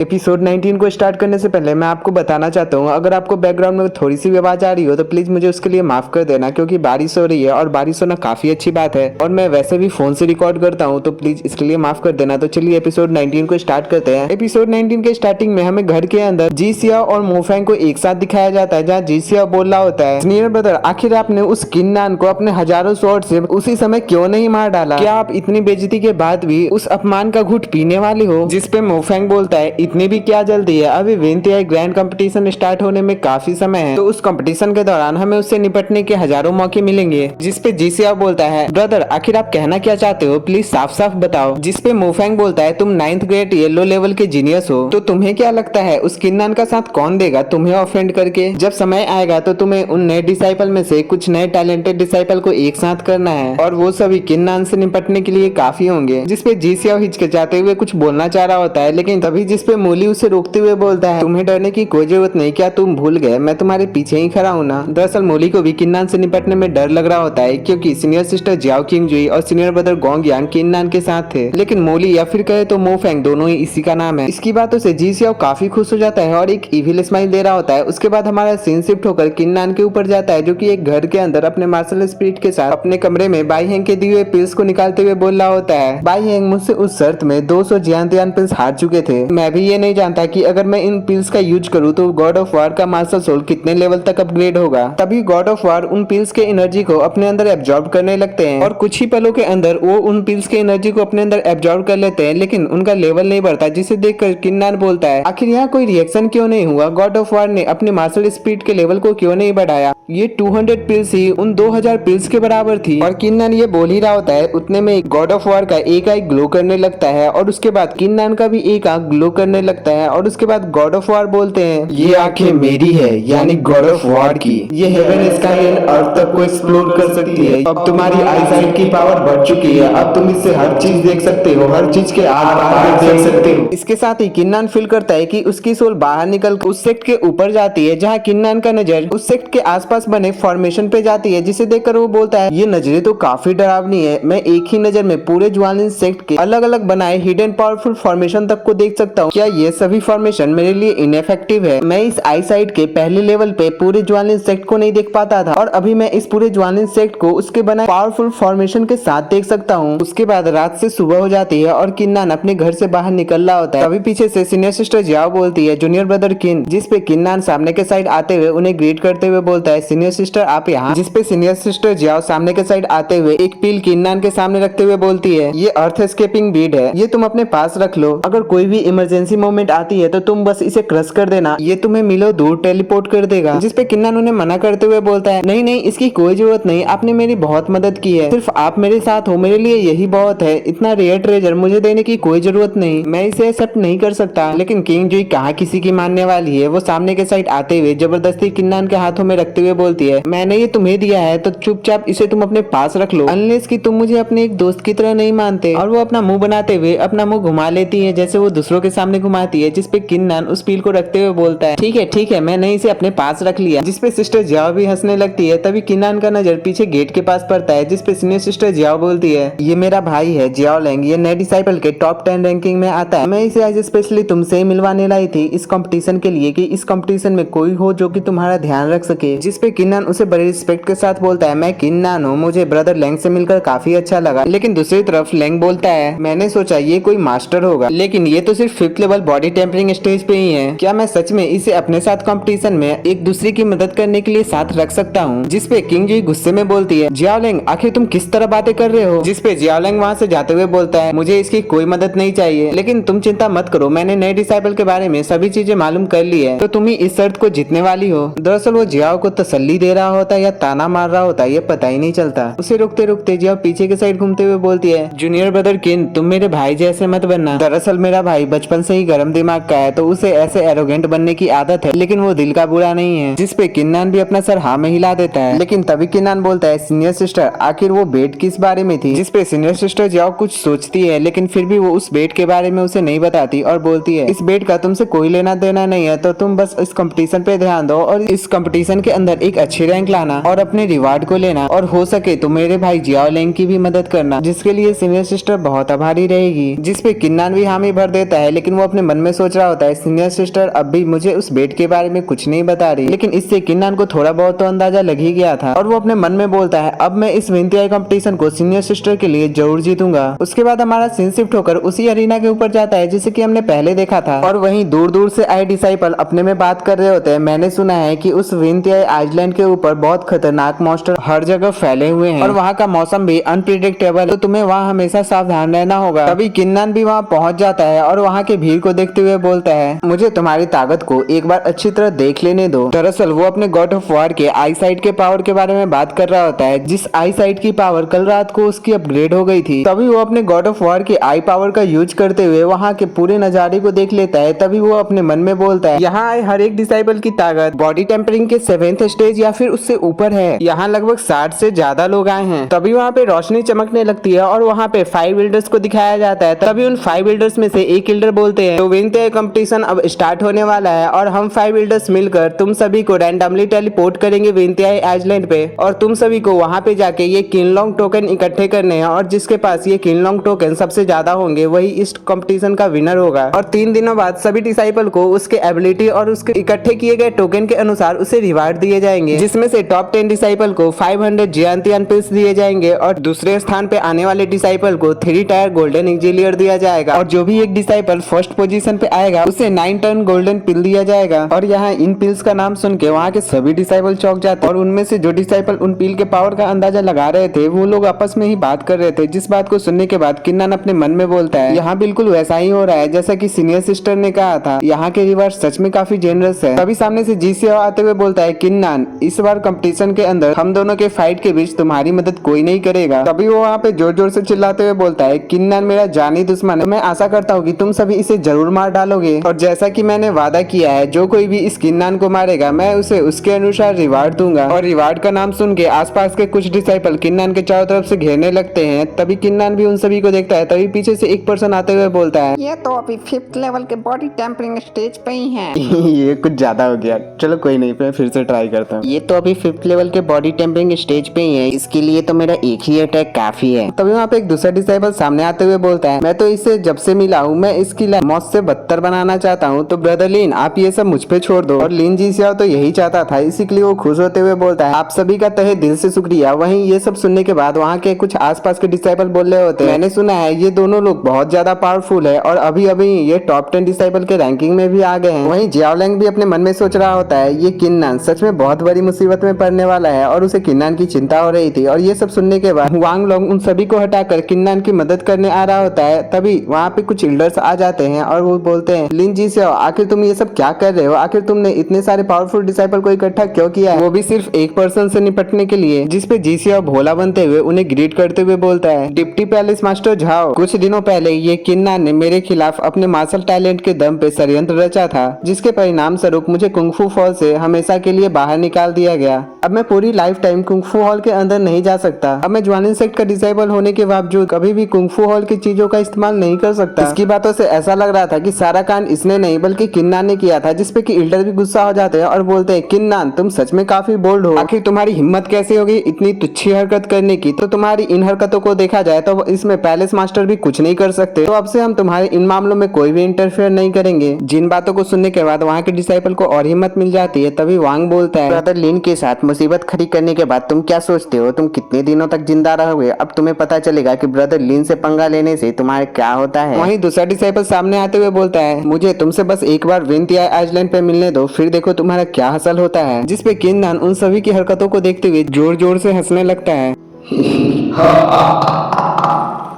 Episode 19 को start करने से पहले मैं आपको बताना चाहता हूँ, अगर आपको बैकग्राउंड में थोड़ी सी भी आवाज आ रही हो तो प्लीज मुझे उसके लिए माफ कर देना, क्योंकि बारिश हो रही है और बारिश होना काफी अच्छी बात है और मैं वैसे भी फोन से रिकॉर्ड करता हूँ, तो प्लीज इसके लिए माफ कर देना। तो चलिए एपिसोड 19 को स्टार्ट करते हैं। एपिसोड 19 के स्टार्टिंग में हमें घर के अंदर जीसिया और मोफैंग को एक साथ दिखाया जाता है, जहाँ जीसिया बोल रहा होता है, सीनियर ब्रदर आखिर आपने उस किन्नान को अपने हजारों शॉट से उसी समय क्यों नहीं मार डाला? क्या आप इतनी बेइज्जती के बाद भी उस अपमान का घूंट पीने वाली हो? जिसपे मोफैंग बोलता है, इतनी भी क्या जल्दी है, अभी विंतियाई ग्रैंड कंपटीशन स्टार्ट होने में काफी समय है, तो उस कंपटीशन के दौरान हमें उससे निपटने के हजारों मौके मिलेंगे। जिसपे जीसिया बोलता है, ब्रदर आखिर आप कहना क्या चाहते हो, प्लीज साफ साफ बताओ। जिसपे मोफैंग बोलता है, तुम 9th ग्रेड येलो लेवल के जीनियस हो, तो तुम्हें क्या लगता है उस किन्नान का साथ कौन देगा तुम्हें ऑफेंड करके? जब समय आएगा तो तुम्हें उन नए डिसाइपल में से कुछ नए टैलेंटेड डिसाइपल को एक साथ करना है और वो सभी किन्नान से निपटने के लिए काफी होंगे। जिसपे जीसिया हिचकिचाते हुए कुछ बोलना चाह रहा होता है, लेकिन तभी जिसपे मोली उसे रोकते हुए बोलता है, तुम्हें डरने की कोई जरूरत नहीं, क्या तुम भूल गए मैं तुम्हारे पीछे ही खड़ा हूँ ना। दरअसल मोली को भी किन्नान से निपटने में डर लग रहा होता है, क्योंकि सीनियर सिस्टर जियाओ किंगजुई और सीनियर ब्रदर गोंग यांग किन्नान के साथ थे, लेकिन मोली या फिर कहे तो मोफैंग दोनों ही इसी का नाम है। इसकी बातों से जीसिया काफी खुश हो जाता है और एक इविल स्माइल दे रहा होता है। उसके बाद हमारा सीन शिफ्ट होकर किन्नान के ऊपर जाता है, जो कि एक घर के अंदर अपने मार्शल स्पिरिट के साथ अपने कमरे में बाई हैंग के दिए हुए पिल्स को निकालते हुए बोल रहा होता है, बाई हैंग मुझसे उस शर्त में 200 जियान पिल्स हार चुके थे। मैं भी ये नहीं जानता कि अगर मैं इन पिल्स का यूज करूँ तो गॉड ऑफ वार का मास्टर सोल कितने लेवल तक अपग्रेड होगा। तभी गॉड ऑफ वार उन पिल्स के एनर्जी को अपने अंदर एब्जॉर्ब करने लगते हैं और कुछ ही पलों के अंदर वो उन पिल्स के एनर्जी को अपने अंदर एब्जॉर्ब कर लेते हैं, लेकिन उनका लेवल नहीं बढ़ता। जिसे देखकर किन्नान बोलता है, आखिर यहाँ कोई रिएक्शन क्यों नहीं हुआ? गॉड ऑफ वार ने अपने मार्शल स्पिरिट के लेवल को क्यों नहीं बढ़ाया? ये 200 पिल्स ही उन 2000 पिल्स के बराबर थी। और किन्नान ये बोल ही रहा होता है, उतने में गॉड ऑफ वार का एक आई ग्लो करने लगता है और उसके बाद किन्नान का भी एक आंख ग्लो करने लगता है और उसके बाद गॉड ऑफ वार बोलते हैं, ये आंखें मेरी है, यानी गॉड ऑफ वार की। ये हेवन स्काई एंड अर्थ तक को एक्सप्लोर कर सकती है। अब तुम्हारी आईसाइट की पावर बढ़ चुकी है, अब तुम इससे हर चीज देख सकते हो, हर चीज के आर पार देख सकते हो। इसके साथ ही किन्नान फील करता है कि उसकी सोल बाहर निकल उस सेक्ट के ऊपर जाती है, जहाँ किन्नान का नजर उस सेक्ट के आसपास बने फॉर्मेशन पे जाती है। जिसे देखकर वो बोलता है, ये नजरें तो काफी डरावनी है, मैं एक ही नजर में पूरे ज्वालिन सेक्ट के अलग अलग बनाए हिडन पावरफुल फॉर्मेशन तक को देख सकता हूँ। क्या ये सभी फॉर्मेशन मेरे लिए इनफेक्टिव है? मैं इस आई साइट के पहले लेवल पे पूरे ज्वालिन सेक्ट को नहीं देख पाता था और अभी मैं इस पूरे ज्वालिन सेक्ट को उसके बनाए पावरफुल फॉर्मेशन के साथ देख सकता हूँ। उसके बाद रात से सुबह हो जाती है और किन्नान अपने घर से बाहर निकल रहा होता है। तभी पीछे से सीनियर सिस्टर जियाओ बोलती है, जूनियर ब्रदर किन। जिसपे किन्नान सामने के साइड आते हुए उन्हें ग्रीट करते हुए बोलता है, सीनियर सिस्टर आप यहाँ। जिसपे सीनियर सिस्टर जियाओ सामने के साइड आते हुए एक पील किन्नान के सामने रखते हुए बोलती है, ये अर्थ एस्केपिंग बीड है, ये तुम अपने पास रख लो, अगर कोई भी इमरजेंसी मोमेंट आती है तो तुम बस इसे क्रश कर देना, ये तुम्हें मिलो दूर टेलीपोर्ट कर देगा। जिसपे किन्नान उन्हें मना करते हुए बोलता है, नहीं नहीं इसकी कोई जरूरत नहीं, आपने मेरी बहुत मदद की है, सिर्फ आप मेरे साथ हो, मेरे लिए यही बहुत है, इतना रेयर ट्रेजर मुझे देने की कोई जरूरत नहीं, मैं इसे एक्सेप्ट नहीं कर सकता। लेकिन किंगजुई कहाँ किसी की मानने वाली है, वो सामने के साइड आते हुए जबरदस्ती किन्नान के हाथों में रखते हुए बोलती है, मैंने ये तुम्हें दिया है तो चुपचाप इसे तुम अपने पास रख लो, अनलेस कि तुम मुझे अपने एक दोस्त की तरह नहीं मानते। और वो अपना मुंह बनाते हुए अपना मुंह घुमा लेती है, जैसे वो दूसरों के सामने घुमाती है। जिसपे किन्नान उस पील को रखते हुए बोलता है, ठीक है मैंने इसे अपने पास रख लिया। जिसपे सिस्टर जियाओ भी हंसने लगती है। तभी किन्नान का नजर पीछे गेट के पास पड़ता है, जिसपे सीनियर सिस्टर जियाओ बोलती है, ये मेरा भाई है जियाओ लैंग, ये नए डिसाइपल के टॉप 10 रैंकिंग में आता है, मैं इसे आज स्पेशली तुमसे ही मिलवाने लाई थी इस कंपटीशन के लिए, कि इस कंपटीशन में कोई हो जो कि तुम्हारा ध्यान रख सके। जिसपे किन्नान उसे बड़े रिस्पेक्ट के साथ बोलता है, मैं किन्नान हूँ, मुझे ब्रदर लैंग से मिलकर काफी अच्छा लगा। लेकिन दूसरी तरफ लैंग बोलता है, मैंने सोचा ये कोई मास्टर होगा, लेकिन ये तो सिर्फ 5th level body tempering stage पे ही है, क्या मैं सच में इसे अपने साथ कंपटीशन में एक दूसरे की मदद करने के लिए साथ रख सकता हूँ? जिसपे किंगजुई गुस्से में बोलती है, जियाओ लैंग आखिर तुम किस तरह बातें कर रहे हो? जिसपे जियाओ लैंग वहाँ से जाते हुए बोलता है, मुझे इसकी कोई मदद नहीं चाहिए, लेकिन तुम चिंता मत करो, मैंने नए डिसाइपल के बारे में सभी चीजें मालूम कर ली है, तो तुम ही इस शर्त को जीतने वाली हो। दरअसल वो जियाओ को तसल्ली दे रहा होता है या ताना मार रहा होता है, ये पता ही नहीं चलता। उसे रुकते रुकते जियाओ पीछे के साइड घूमते हुए बोलती है, जूनियर ब्रदर किन तुम मेरे भाई जैसे मत बनना, दरअसल मेरा भाई बचपन से ही गर्म दिमाग का है, तो उसे ऐसे एरोगेंट बनने की आदत है, लेकिन वो दिल का बुरा नहीं है। जिसपे किन्नान भी अपना सर हाँ में हिला देता है। लेकिन तभी किन्नान बोलता है, सीनियर सिस्टर आखिर वो बेट किस बारे में थी? जिसपे सीनियर सिस्टर जियाओ कुछ सोचती है, लेकिन फिर भी वो उस बेट के बारे में उसे नहीं बताती और बोलती है, इस बेट का तुमसे कोई लेना देना नहीं है, तो तुम बस इस कंपटीशन पे ध्यान दो और इस कंपटीशन के अंदर एक अच्छी रैंक लाना और अपने रिवार्ड को लेना, और हो सके तो मेरे भाई जियाओ लैंग की भी मदद करना, जिसके लिए सीनियर सिस्टर बहुत आभारी रहेगी। जिसपे किन्नान भी हामी भर देता है, लेकिन वो अपने मन में सोच रहा होता है सीनियर सिस्टर अब भी मुझे उस बेट के बारे में कुछ नहीं बता रही, लेकिन इससे किन्नान को थोड़ा बहुत तो अंदाजा लग ही गया था और वो अपने मन में बोलता है अब मैं इस विंती आई कंपटीशन को सीनियर सिस्टर के लिए जरूर जीतूंगा। उसके बाद हमारा सीन शिफ्ट होकर उसी अरीना के ऊपर जाता है जिसे कि हमने पहले देखा था और वहीं दूर दूर से आए डिसाइपल अपने में बात कर रहे होते हैं। मैंने सुना है कि उस विंती आई आइलैंड के ऊपर बहुत खतरनाक मॉन्स्टर हर जगह फैले हुए हैं और वहाँ का मौसम भी अनप्रिडिक्टेबल, तो तुम्हें वहाँ हमेशा सावधान रहना होगा। तभी किन्नान भी वहाँ पहुँच जाता है और वहाँ के भीड़ को देखते हुए बोलता है मुझे तुम्हारी ताकत को एक बार अच्छी तरह देख लेने दो। दरअसल वो अपने गॉड ऑफ वॉर के आई साइट के पावर के बारे में बात कर रहा होता है, जिस आई साइट की पावर कल रात को उसकी अपग्रेड हो गई थी। तभी वो अपने गॉड ऑफ वॉर के आई पावर का यूज करते हुए वहाँ के पूरे नजारे को देख लेता है। तभी वो अपने मन में बोलता है यहाँ आए हर एक डिसाइपल की ताकत बॉडी टेम्परिंग के 7th स्टेज या फिर उससे ऊपर है। यहाँ लगभग 60 से ज्यादा लोग आए हैं। तभी वहाँ पे रोशनी चमकने लगती है और वहाँ पे 5 बिल्डर्स को दिखाया जाता है। तभी उन 5 बिल्डर्स में से एक बिल्डर बोलते हैं तो विंती आई कंपटीशन अब स्टार्ट होने वाला है और हम 5 बिल्डर्स मिलकर तुम सभी को रैंडमली टेलीपोर्ट करेंगे विंती आई आइलैंड पे और तुम सभी को वहाँ पे जाके ये किनलोंग टोकन इकट्ठे करने हैं और जिसके पास ये किनलोंग टोकन सबसे ज्यादा होंगे वही इस कंपटीशन का विनर होगा। और 3 दिनों बाद सभी डिसाइपल को उसके एबिलिटी और उसके इकट्ठे किए गए टोकन के अनुसार उसे रिवार्ड दिए जाएंगे, जिसमें से टॉप 10 डिसाइपल को 500 जियांतियन पिल्स दिए जाएंगे और दूसरे स्थान पे आने वाले डिसाइपल को 3 टायर गोल्डन एक्जिलियर दिया जाएगा और जो भी एक डिसाइपल फर्स्ट पोजीशन पे आएगा उसे 9 टन गोल्डन पिल दिया जाएगा। और यहाँ इन पिल्स का नाम सुन के वहाँ के सभी डिसाइपल चौंक जाते हैं और उनमें से जो डिसाइपल उन पिल के पावर का अंदाजा लगा रहे थे वो लोग आपस में ही बात कर रहे थे, जिस बात को सुनने के बाद किन्नान अपने मन में बोलता है यहाँ बिल्कुल वैसा ही हो रहा है जैसा कि सीनियर सिस्टर ने कहा था, यहाँ के रिवार्ड सच में काफी जेनरस है। तभी सामने से जीसीओ आते हुए बोलता है किन्नान इस बार कंपटीशन के अंदर हम दोनों के फाइट के बीच तुम्हारी मदद कोई नहीं करेगा। तभी वो वहाँ पे जोर जोर से चिल्लाते हुए बोलता है किन्नान मेरा जानी दुश्मन है, मैं आशा करता हूँ कि तुम सभी इसे जरूर मार डालोगे और जैसा कि मैंने वादा किया है जो कोई भी इस किन्नान को मारेगा मैं उसे उसके अनुसार रिवार्ड दूंगा। और रिवार्ड का नाम सुन के आसपास के कुछ डिसाइपल किन्नान के चारों तरफ से घेरने लगते हैं। तभी किन्नान भी उन सभी को देखता है। तभी पीछे से एक पर्सन आते हुए बोलता है ये तो अभी 5th लेवल के बॉडी टेम्परिंग स्टेज पे ही है। ये कुछ ज्यादा हो गया, चलो कोई नहीं, मैं फिर से ट्राई करता हूँ। ये तो अभी 5th लेवल के बॉडी टेम्परिंग स्टेज पे ही है, इसके लिए तो मेरा एक ही अटैक काफी है। तभी वहाँ पे एक दूसरा डिसाइपल सामने आते हुए बोलता है मैं तो इससे जब से मिला हूँ मैं इसकी लाइफ मौत से बदतर बनाना चाहता हूँ, तो ब्रदर लिन आप ये सब मुझ पे छोड़ दो। और लिन जी से तो यही चाहता था, इसीलिए वो खुश होते हुए बोलता है आप सभी का तहे दिल से शुक्रिया। वहीं ये सब सुनने के बाद वहाँ के कुछ आसपास के डिसाइपल बोल रहे होते हैं मैंने सुना है ये दोनों लोग बहुत ज्यादा पावरफुल है और अभी अभी ये टॉप 10 डिसाइपल के रैंकिंग में भी आ गए हैं। वहीं जियाओलैंग भी अपने मन में सोच रहा होता है ये किन्नान सच में बहुत बड़ी मुसीबत में पड़ने वाला है और उसे किन्नान की चिंता हो रही थी। और ये सब सुनने के बाद वांग लोंग उन सभी को हटाकर किन्नान की मदद करने आ रहा होता है। तभी वहाँ पे कुछ एल्डर्स आ जाते हैं और वो बोलते हैं लिन जी से आखिर तुम ये सब क्या कर रहे हो, आखिर तुमने इतने सारे पावरफुल डिसाइपल को इकट्ठा क्यों किया है, वो भी सिर्फ एक पर्सन से निपटने के लिए। जिस पे जीसीओ भोला बनते हुए उन्हें ग्रीट करते हुए बोलता है डिप्टी पैलेस मास्टर झाओ कुछ दिनों पहले ये किन्नान ने मेरे खिलाफ अपने मार्शल टैलेंट के दम पे षड्यंत्र रचा था, जिसके परिणाम स्वरूप मुझे कुंग-फू फॉल से हमेशा के लिए बाहर निकाल दिया गया। अब मैं पूरी लाइफ टाइम कुंग-फू हॉल के अंदर नहीं जा सकता। अब मैं ज्वानिंग सेक्ट का डिसाइबल होने के बावजूद कभी भी कुंग-फू हॉल की चीजों का इस्तेमाल नहीं कर सकता। इसकी बातों से ऐसा लग रहा था कि सारा कांड इसने नहीं बल्कि किन्नान ने किया था, जिसपे कि इल्डर भी गुस्सा हो जाते हैं और बोलते हैं किन्नान तुम सच में काफी बोल्ड हो, आखिर तुम्हारी हिम्मत कैसे होगी इतनी तुच्छी हरकत करने की। तो तुम्हारी इन हरकतों को देखा जाए तो इसमें पैलेस मास्टर भी कुछ नहीं कर सकते, तो अब से हम तुम्हारे इन मामलों में कोई भी इंटरफेयर नहीं करेंगे। जिन बातों को सुनने के बाद वहाँ के डिसाइपल को और हिम्मत मिल जाती है। तभी वांग बोलता है ब्रदर लिन के साथ मुसीबत खड़ी करने के बाद तुम क्या सोचते हो तुम कितने दिनों तक जिंदा रहोगे, अब तुम्हें पता चलेगा कि ब्रदर लिन से पंगा लेने से तुम्हारे क्या होता है। वहीं दूसरा डिसाइपल सामने आते हुए बोलता है मुझे तुमसे बस एक बार विंती आई आइलैंड पे मिलने दो, फिर देखो तुम्हारा क्या हासिल होता है। जिसपे किन्नान उन सभी की हरकतों को देखते हुए जोर जोर से हंसने लगता है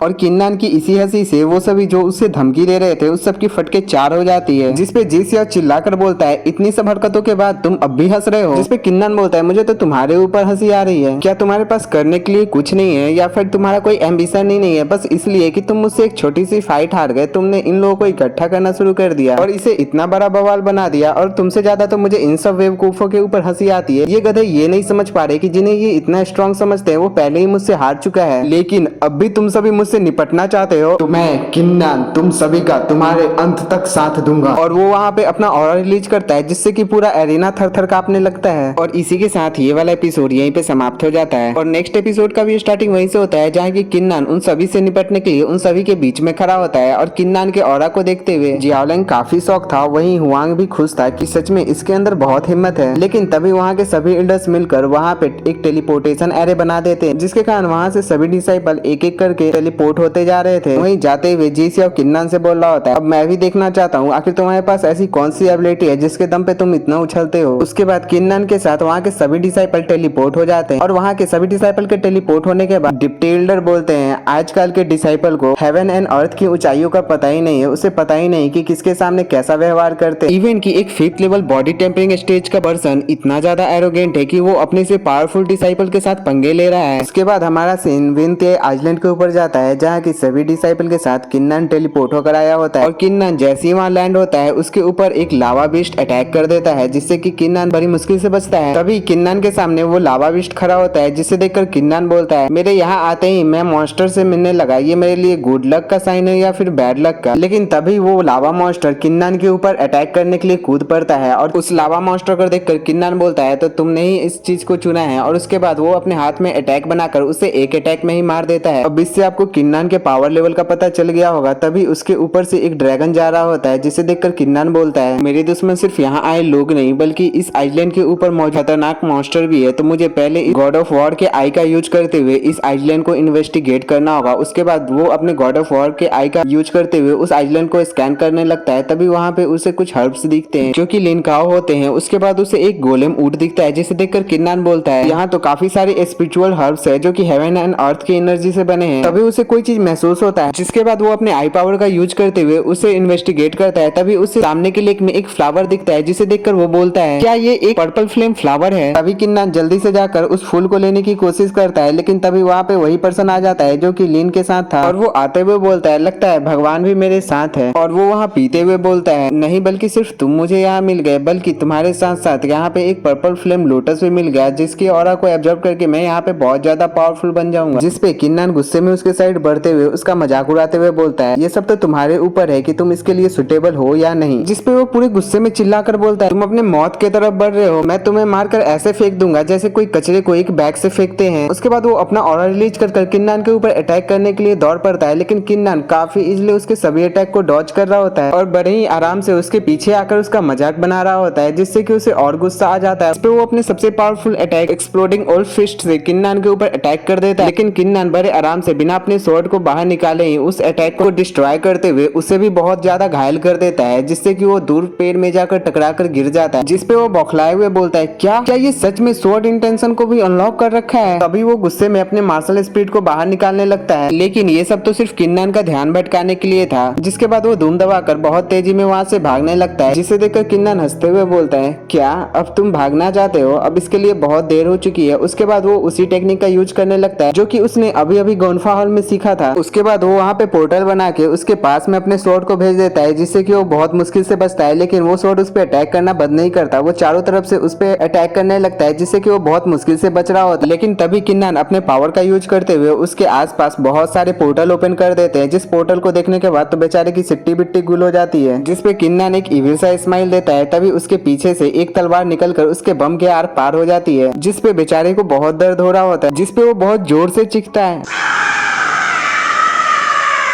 और किन्नान की इसी हंसी से वो सभी जो उससे धमकी दे रहे थे उस सब की फटके 4 हो जाती है। जिसपे जीसीओ चिल्लाकर बोलता है इतनी सब हरकतों के बाद तुम अब भी हंस रहे हो। जिसपे किन्नान बोलता है मुझे तो तुम्हारे ऊपर हंसी आ रही है, क्या तुम्हारे पास करने के लिए कुछ नहीं है या फिर तुम्हारा कोई एम्बिशन ही नहीं है, बस इसलिए कि तुम मुझसे एक छोटी सी फाइट हार गए तुमने इन लोगों को इकट्ठा करना शुरू कर दिया और इसे इतना बड़ा बवाल बना दिया। और तुमसे ज्यादा तो मुझे इन सब बेवकूफों के ऊपर हंसी आती है। ये गधे ये नहीं समझ पा रहे कि जिन्हें ये इतना स्ट्रॉन्ग समझते हैं वो पहले ही मुझसे हार चुका है, लेकिन अब भी तुम सभी मुझसे उससे निपटना चाहते हो तो मैं किन्नान तुम सभी का तुम्हारे अंत तक साथ दूंगा। और वो वहाँ पे अपना ऑरा रिलीज करता है जिससे कि पूरा एरिना थर-थर कांपने लगता है। और इसी के साथ ये वाला एपिसोड यहीं पे समाप्त हो जाता है और नेक्स्ट एपिसोड का भी स्टार्टिंग वहीं से होता है जहाँ की किन्नान उन सभी से निपटने के लिए उन सभी के बीच में खड़ा होता है। और किन्नान के ऑरा को देखते हुए जियाओलिंग काफी शौक था, वहीं हुआंग भी खुश था कि सच में इसके अंदर बहुत हिम्मत है। लेकिन तभी वहाँ के सभी एल्डर्स मिलकर वहाँ पे एक टेलीपोर्टेशन एरे बना देते हैं जिसके कारण वहाँ से सभी डिसाइपल एक एक करके टेलीपोर्ट होते जा रहे थे। वहीं जाते हुए जी सियाओ किन्नान से बोल रहा होता है अब मैं भी देखना चाहता हूँ आखिर तुम्हारे पास ऐसी कौन सी एबिलिटी है जिसके दम पे तुम इतना उछलते हो। उसके बाद किन्नान के साथ वहाँ के सभी डिसाइपल टेलीपोर्ट हो जाते हैं और वहाँ के सभी डिसाइपल के टेलीपोर्ट होने के बाद डिप्टी एल्डर बोलते हैं आजकल के डिसाइपल को हेवन एंड अर्थ की ऊंचाइयों का पता ही नहीं है, उसे पता ही नहीं कि किसके सामने कैसा व्यवहार करते हैं। इवन की एक 5th level body tempering stage का पर्सन इतना ज्यादा एरोगेंट है कि वो अपने से पावरफुल डिसाइपल के साथ पंगे ले रहा है। उसके बाद हमारा सीन विंते आइलैंड के ऊपर जाता है जहाँ की सभी डिसाइपल के साथ किन्नान टेलीपोर्ट होकर आया होता है और किन्नान जैसे ही वहाँ लैंड होता है उसके ऊपर एक लावा बीस्ट अटैक कर देता है जिससे कि किन्नान बड़ी मुश्किल से बचता है। तभी किन्नान के सामने वो लावा बीस्ट खड़ा होता है जिसे देखकर किन्नान बोलता है मेरे यहाँ आते ही मैं मॉन्स्टर से मिलने लगा, ये मेरे लिए गुड लक का साइन है या फिर बैड लक का। लेकिन तभी वो लावा मॉन्स्टर किन्नान के ऊपर अटैक करने के लिए कूद पड़ता है और उस लावा मॉन्स्टर को देखकर किन्नान बोलता है तो तुमने ही इस चीज को चुना है। और उसके बाद वो अपने हाथ में अटैक बनाकर उसे एक अटैक में ही मार देता है। अब इससे आपको किन्नान के पावर लेवल का पता चल गया होगा। तभी उसके ऊपर से एक ड्रैगन जा रहा होता है जिसे देखकर किन्नान बोलता है मेरे दुश्मन सिर्फ यहाँ आए लोग नहीं बल्कि इस आइलैंड के ऊपर मौजूद खतरनाक मॉन्स्टर भी है, तो मुझे पहले गॉड ऑफ वॉर के आई का यूज करते हुए इस आइलैंड को इन्वेस्टिगेट करना होगा। उसके बाद वो अपने गॉड ऑफ वॉर के आई का यूज करते हुए उस आइलैंड को स्कैन करने लगता है। तभी वहाँ पे उसे कुछ हर्ब्स दिखते हैं जो कि लिनकाओ होते हैं। उसके बाद उसे एक गोलेम ऊंट दिखता है जिसे देखकर किन्नान बोलता है यहाँ तो काफी सारे स्पिरिचुअल हर्ब्स है जो कि हेवन एंड अर्थ की एनर्जी से बने हैं। तभी उसे कोई चीज महसूस होता है जिसके बाद वो अपने आई पावर का यूज करते हुए उसे इन्वेस्टिगेट करता है। तभी उसे सामने के लेक में एक फ्लावर दिखता है जिसे देखकर वो बोलता है क्या ये एक पर्पल फ्लेम फ्लावर है। तभी किन्नान जल्दी से जाकर उस फूल को लेने की कोशिश करता है लेकिन तभी वहाँ पे वही पर्सन आ जाता है जो कि लीन के साथ था और वो आते हुए बोलता है लगता है भगवान भी मेरे साथ है। और वो वहाँ पीते हुए बोलता है नहीं बल्कि सिर्फ तुम मुझे यहाँ मिल गए बल्कि तुम्हारे साथ साथ यहाँ पे एक पर्पल फ्लेम लोटस भी मिल गया जिसकी ऑरा को एब्जॉर्ब करके मैं यहाँ पे बहुत ज्यादा पावरफुल बन जाऊंगा। जिसपे किन्नान गुस्से में उसके साइड बढ़ते हुए उसका मजाक उड़ाते हुए बोलता है ये सब तो तुम्हारे ऊपर है कि तुम इसके लिए सुटेबल हो या नहीं। जिसपे वो पूरे गुस्से में चिल्लाकर बोलता है तुम अपने मौत की तरफ बढ़ रहे हो, मैं तुम्हें मारकर ऐसे फेंक दूंगा जैसे कोई कचरे को एक बैग से फेंकते हैं। उसके बाद वो अपना ऑरा रिलीज कर किन्नान के ऊपर अटैक करने के लिए दौड़ पड़ता है लेकिन किन्नान काफी इजीली उसके सभी अटैक को डॉज कर रहा होता है और बड़े ही आराम से उसके पीछे आकर उसका मजाक बना रहा होता है जिससे कि उसे और गुस्सा आ जाता है। इस पे वो अपने सबसे powerful attack exploding old fist से किन्नान के ऊपर अटैक कर देता है लेकिन किन्नान बड़े आराम से बिना अपने स्वॉर्ड को बाहर निकाले ही उस अटैक को डिस्ट्रॉय करते हुए उसे भी बहुत ज्यादा घायल कर देता है जिससे कि वो दूर पेड़ में जाकर टकरा कर गिर जाता है। जिसपे वो बौखलाए हुए बोलता है क्या ये सच में स्वॉर्ड इंटेंशन को भी अनलॉक कर रखा है। तभी वो गुस्से में अपने मार्शल स्पिरिट को बाहर निकालने लगता है लेकिन ये सब तो सिर्फ किन्नान का ध्यान भटकाने के लिए था। जिसके बाद वो धूम दबाकर बहुत तेजी में वहाँ से भागने लगता है जिसे देखकर किन्नान हंसते हुए बोलता है क्या अब तुम भागना चाहते हो, अब इसके लिए बहुत देर हो चुकी है। उसके बाद वो उसी टेक्निक का यूज करने लगता है जो कि उसने अभी अभी गोन्फा हॉल में सीखा था। उसके बाद वो वहाँ पे पोर्टल बना के उसके पास में अपने स्वॉर्ड को भेज देता है जिससे कि वो बहुत मुश्किल से बचता है लेकिन वो स्वॉर्ड उस पर अटैक करना बंद नहीं करता, वो चारों तरफ से उस पर अटैक करने लगता है जिससे कि वो बहुत मुश्किल से बच रहा होता है। लेकिन तभी किन्नान अपने पावर का यूज करते हुए उसके आसपास बहुत सारे पोर्टल ओपन कर देते हैं जिस पोर्टल को देखने के बाद तो बेचारे की सिट्टी बिट्टी गुल हो जाती है। जिसपे किन्नान एक इविल सा स्माइल देता है। तभी उसके पीछे से एक तलवार निकलकर उसके बम के आर पार हो जाती है जिसपे बेचारे को बहुत दर्द हो रहा होता है जिसपे वो बहुत जोर से चीखता है।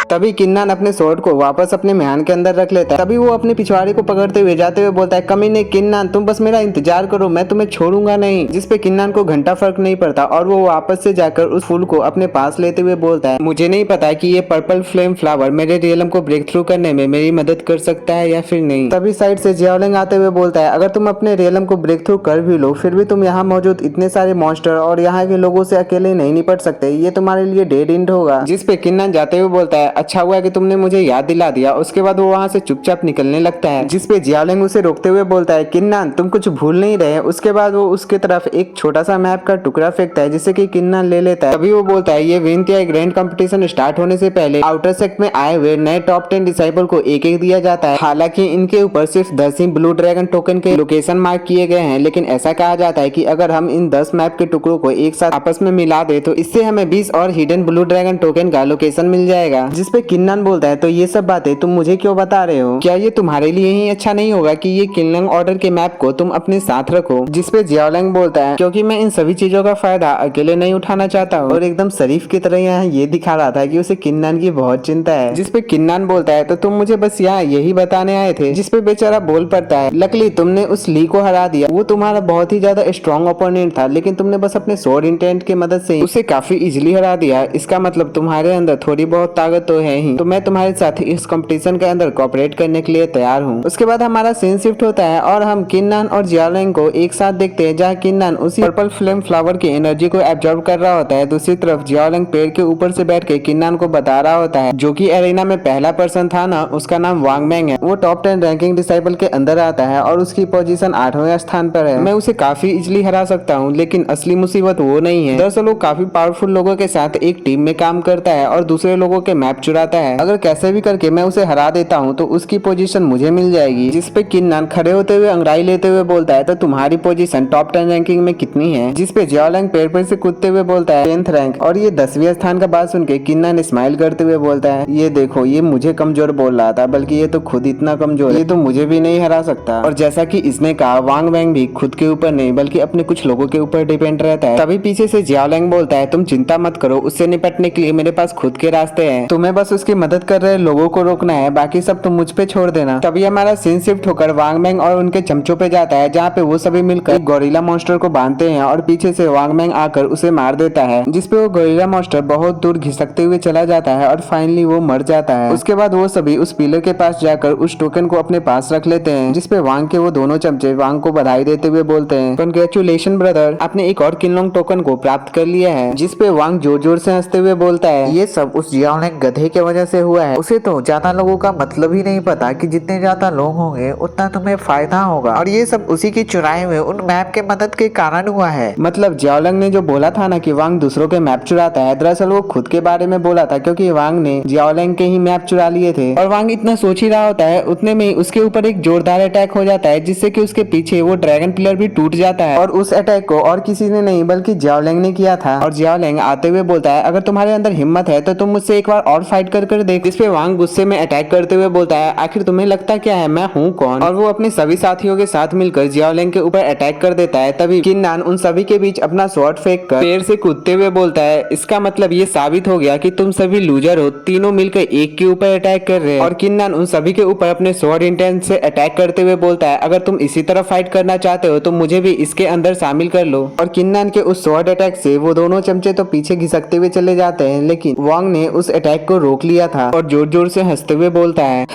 तभी किन्नान अपने स्वॉर्ड को वापस अपने म्यान के अंदर रख लेता है। तभी वो अपने पिछवाड़े को पकड़ते हुए जाते हुए बोलता है कमीने किन्नान तुम बस मेरा इंतजार करो, मैं तुम्हें छोड़ूंगा नहीं। जिसपे किन्नान को घंटा फर्क नहीं पड़ता और वो वापस से जाकर उस फूल को अपने पास लेते हुए बोलता है मुझे नहीं पता कि ये पर्पल फ्लेम फ्लावर मेरे रियलम को ब्रेक थ्रू करने में मेरी मदद कर सकता है या फिर नहीं। तभी साइड से जियाओलिंग आते हुए बोलता है अगर तुम अपने रियलम को ब्रेक थ्रू कर भी लो फिर भी तुम यहाँ मौजूद इतने सारे मॉन्स्टर और यहाँ के लोगों से अकेले नहीं निपट सकते, ये तुम्हारे लिए डेड एंड होगा। जिसपे किन्नान जाते हुए बोलता है अच्छा हुआ कि तुमने मुझे याद दिला दिया। उसके बाद वो वहाँ से चुपचाप निकलने लगता है, जिसपे जियाओलिंग उसे रोकते हुए बोलता है किन्नान तुम कुछ भूल नहीं रहे। उसके बाद वो उसके तरफ एक छोटा सा मैप का टुकड़ा फेंकता है जिसे कि किन्नान ले लेता है। तभी वो बोलता है ये विनतिया ग्रैंड कंपटीशन स्टार्ट होने से पहले आउटर सेक्ट में आए हुए नए टॉप 10 डिसाइपल को एक एक दिया जाता है। हालांकि इनके ऊपर सिर्फ 10 ही ब्लू ड्रैगन टोकन के लोकेशन मार्क किए गए हैं, लेकिन ऐसा कहा जाता है कि अगर हम इन 10 मैप के टुकड़ों को एक साथ आपस में मिला दे तो इससे हमें 20 और हिडन ब्लू ड्रैगन टोकन का लोकेशन मिल जाएगा। जिसपे किन्नान बोलता है तो ये सब बातें तुम मुझे क्यों बता रहे हो? क्या ये तुम्हारे लिए ही अच्छा नहीं होगा कि ये किनलंग ऑर्डर के मैप को तुम अपने साथ रखो? जिसपे जियाओलिंग बोलता है क्योंकि मैं इन सभी चीजों का फायदा अकेले नहीं उठाना चाहता हूँ। और एकदम शरीफ की तरह यहाँ ये दिखा रहा था कि उसे किन्नान की बहुत चिंता है। जिसपे किन्नान बोलता है तो तुम मुझे बस यहाँ यही बताने आए थे? जिसपे बेचारा बोल पड़ता है लकली तुमने उस ली को हरा दिया। वो तुम्हारा बहुत ही ज्यादा स्ट्रॉन्ग ओपोनेंट था, लेकिन तुमने बस अपने स्वॉर्ड इंटेंट की मदद से उसे काफी इजीली हरा दिया। इसका मतलब तुम्हारे अंदर थोड़ी बहुत ताकत तो है ही, तो मैं तुम्हारे साथ इस कंपटीशन के अंदर कोऑपरेट करने के लिए तैयार हूँ। उसके बाद हमारा सीन शिफ्ट होता है और हम किन्नान और जियाओलिंग को एक साथ देखते हैं, जहाँ किन्नान उसी पर्पल फ्लेम फ्लावर की एनर्जी को एब्जॉर्ब कर रहा होता है। दूसरी तरफ जियाओलिंग पेड़ के ऊपर से बैठ के किन्नान को बता रहा होता है जो कि एरेना में पहला पर्सन था ना, उसका नाम वांग मैंग है। वो टॉप 10 रैंकिंग डिसाइपल के अंदर आता है और उसकी पोजीशन 8वें स्थान पर है। मैं उसे काफी इजीली हरा सकता हूँ, लेकिन असली मुसीबत वो नहीं है। दरअसल वो काफी पावरफुल लोगों के साथ एक टीम में काम करता है और दूसरे लोगों के मैप चुराता है। अगर कैसे भी करके मैं उसे हरा देता हूँ तो उसकी पोजीशन मुझे मिल जाएगी। जिसपे किन्नान खड़े होते हुए अंगड़ाई लेते हुए बोलता है तो तुम्हारी पोजीशन टॉप 10 रैंकिंग में कितनी है? जिसपे जियाओलिंग पेड़ पर से कूदते हुए बोलता है 10th रैंक। और ये 10वें स्थान का बात सुन के किन्नान स्माइल करते हुए बोलता है ये देखो ये मुझे कमजोर बोल रहा था, बल्कि ये तो खुद इतना कमजोर है, ये तो मुझे भी नहीं हरा सकता। और जैसा कि इसने कहा वांग मैंग भी खुद के ऊपर नहीं बल्कि अपने कुछ लोगों के ऊपर डिपेंड रहता है। तभी पीछे से जियाओलिंग बोलता है तुम चिंता मत करो, उससे निपटने के लिए मेरे पास खुद के रास्ते हैं, तुम्हें बस उसकी मदद कर रहे लोगों को रोकना है, बाकी सब तुम मुझ पे छोड़ देना। तभी हमारा सीन शिफ्ट होकर वांग मैंग और उनके चमचों पे जाता है, जहाँ पे वो सभी मिलकर एक गोरिल्ला मॉन्स्टर को बांधते हैं और पीछे से वांग मैंग आकर उसे मार देता है। जिसपे वो गोरिल्ला मॉन्स्टर बहुत दूर घिसकते हुए चला जाता है और फाइनली वो मर जाता है। उसके बाद वो सभी उस पिलर के पास जाकर उस टोकन को अपने पास रख लेते हैं। जिसपे वांग के वो दोनों चमचे वांग को बधाई देते हुए बोलते हैं कंग्रेचुलेशन ब्रदर, आपने एक और किनलोंग टोकन को प्राप्त कर लिया है। जिसपे वांग जोर जोर से हंसते हुए बोलता है ये सब उस जियाओलिंग गधे की वजह से हुआ है। उसे तो ज्यादा लोगों का मतलब ही नहीं पता कि जितने ज्यादा लोग होंगे उतना तुम्हें फायदा होगा, और ये सब उसी की चुराए हुए उन मैप के मदद के कारण हुआ है। मतलब जियाओलिंग ने जो बोला था ना कि वांग दूसरों के मैप चुराता है, दरअसल वो खुद के बारे में बोला था, क्योंकि वांग ने जियाओलिंग के ही मैप चुरा लिए थे। और वांग इतना सोच ही रहा होता है उतने में उसके ऊपर एक जोरदार अटैक हो जाता है, जिससे कि उसके पीछे वो ड्रैगन पिलर भी टूट जाता है। और उस अटैक को और किसी ने नहीं बल्कि जियाओलिंग ने किया था। और जियाओलिंग आते हुए बोलता है अगर तुम्हारे अंदर हिम्मत है तो तुम मुझसे एक बार और फाइट कर देख। जिसपे वांग गुस्से में अटैक करते हुए बोलता है आखिर तुम्हें लगता क्या है मैं हूँ कौन? और वो अपने सभी साथियों के साथ मिलकर जियाओलिंग के ऊपर अटैक कर देता है। तभी किन्नान उन सभी के बीच अपना स्वॉर्ड फेंक कर पेड़ से कूदते हुए बोलता है इसका मतलब ये साबित हो गया कि तुम सभी लूजर हो, तीनों मिलकर एक के ऊपर अटैक कर रहे हैं। और किन्नान उन सभी के ऊपर अपने स्वॉर्ड इंटेंट से अटैक करते हुए बोलता है अगर तुम इसी तरह फाइट करना चाहते हो तो मुझे भी इसके अंदर शामिल कर लो। और किन्नान के उस स्वॉर्ड अटैक से वो दोनों चमचे तो पीछे घिसकते हुए चले जाते हैं, लेकिन वांग ने उस अटैक को रोक लिया था और जोर जोर से हंसते हुए बोलता है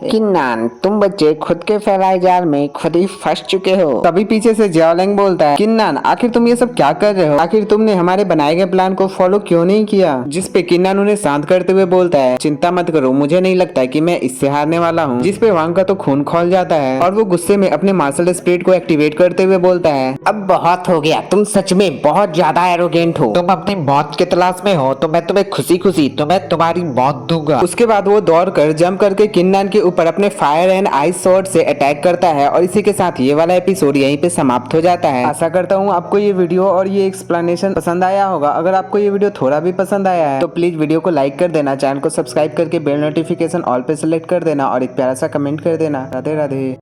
किन्नान तुम बच्चे खुद के फैलाए जाल में खुद ही फंस चुके हो। तभी पीछे से जियाओलिंग बोलता है किन्नान आखिर तुम ये सब क्या कर रहे हो? आखिर तुमने हमारे बनाए गए प्लान को फॉलो क्यों नहीं किया? जिसपे किन्नान उन्हें शांत करते हुए बोलता है चिंता मत करो, मुझे नहीं लगता कि मैं इससे हारने वाला हूँ। जिसपे वांग का तो खून खौल जाता है और वो गुस्से में अपने मार्शल स्पिरिट को एक्टिवेट करते हुए बोलता है अब बहुत हो गया, तुम सच में बहुत ज्यादा एरोगेंट हो। तुम अपनी मौत के तलाश में हो तो मैं तुम्हें खुशी खुशी तुम्हारी मौत दूंगा। उसके बाद वो दौड़कर जंप करके किन्नान के ऊपर अपने फायर एंड आइस स्वॉर्ड से अटैक करता है। और इसी के साथ ये वाला एपिसोड यहीं पे समाप्त हो जाता है। आशा करता हूँ आपको ये वीडियो और ये एक्सप्लेनेशन पसंद आया होगा। अगर आपको ये वीडियो थोड़ा भी पसंद आया है तो प्लीज वीडियो को लाइक कर देना, चैनल को सब्सक्राइब करके बेल नोटिफिकेशन ऑल पे सेलेक्ट कर देना और एक प्यारा सा कमेंट कर देना। राधे राधे।